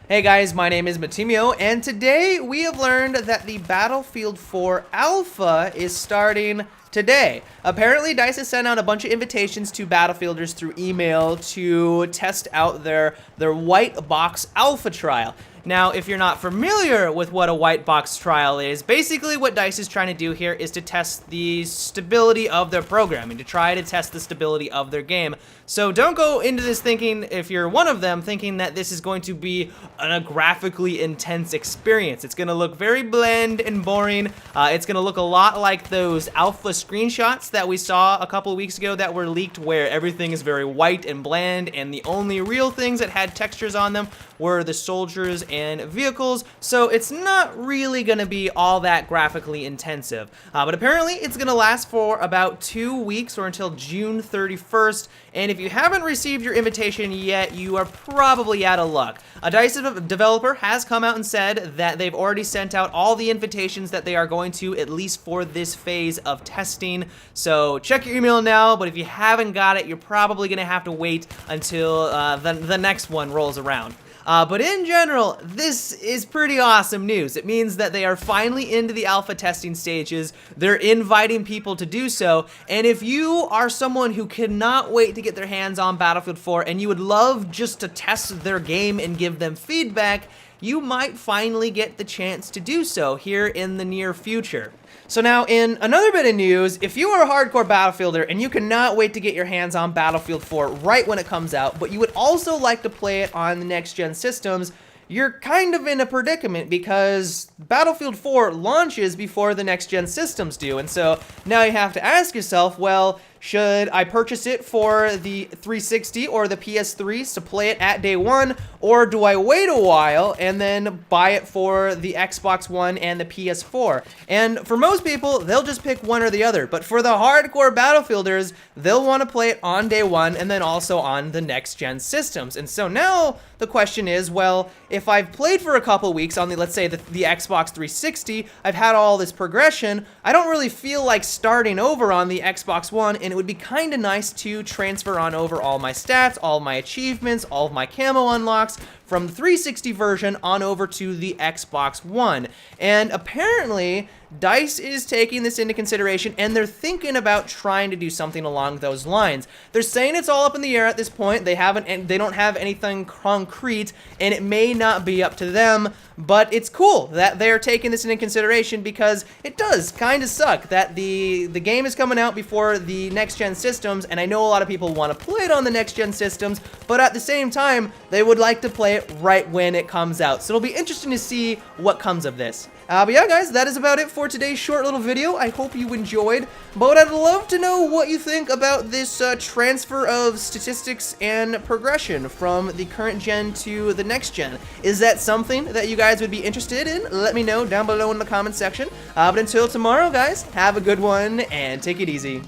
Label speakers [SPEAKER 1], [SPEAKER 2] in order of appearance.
[SPEAKER 1] Hey guys, my name is Matimio, and today we have learned that the Battlefield 4 Alpha is starting today. Apparently, DICE has sent out a bunch of invitations to Battlefielders through email to test out their white box alpha trial. Now, if you're not familiar with what a white box trial is, basically what DICE is trying to do here is to test the stability of their programming, to try to test the stability of their game. So don't go into this thinking, if you're one of them, thinking that this is going to be a graphically intense experience. It's going to look very bland and boring. It's going to look a lot like those alpha screenshots that we saw a couple of weeks ago that were leaked, where everything is very white and bland, and the only real things that had textures on them were the soldiers and vehicles. So it's not really going to be all that graphically intensive. But apparently it's going to last for about 2 weeks, or until June 31st. And if you haven't received your invitation yet, you are probably out of luck. A DICE developer has come out and said that they've already sent out all the invitations that they are going to, at least for this phase of testing. So check your email now, but if you haven't got it, you're probably going to have to wait until the next one rolls around. But in general, this is pretty awesome news. It means that they are finally into the alpha testing stages. They're inviting people to do so. And if you are someone who cannot wait to get their hands on Battlefield 4 and you would love just to test their game and give them feedback, you might finally get the chance to do so here in the near future. So now, in another bit of news, if you are a hardcore Battlefielder and you cannot wait to get your hands on Battlefield 4 right when it comes out, but you would also like to play it on the next-gen systems, you're kind of in a predicament because Battlefield 4 launches before the next-gen systems do. And so now you have to ask yourself, well, should I purchase it for the 360 or the PS3s to play it at day one, or do I wait a while and then buy it for the Xbox One and the PS4? And for most people, they'll just pick one or the other, but for the hardcore Battlefielders, they'll want to play it on day one and then also on the next-gen systems. And so now the question is, well, if I've played for a couple weeks on let's say the Xbox 360, I've had all this progression, I don't really feel like starting over on the Xbox One, and it would be kind of nice to transfer on over all my stats, all my achievements, all of my camo unlocks from the 360 version on over to the Xbox One. And apparently, DICE is taking this into consideration, and they're thinking about trying to do something along those lines. They're saying it's all up in the air at this point. They don't have anything concrete, and it may not be up to them, but it's cool that they're taking this into consideration, because it does kind of suck that the game is coming out before the next-gen systems, and I know a lot of people want to play it on the next-gen systems, but at the same time, they would like to play it right when it comes out. So it'll be interesting to see what comes of this. But yeah, guys, that is about it for today's short little video. I hope you enjoyed, but I'd love to know what you think about this transfer of statistics and progression from the current gen to the next gen. Is that something that you guys would be interested in? Let me know down below in the comment section. But until tomorrow, guys, have a good one and take it easy.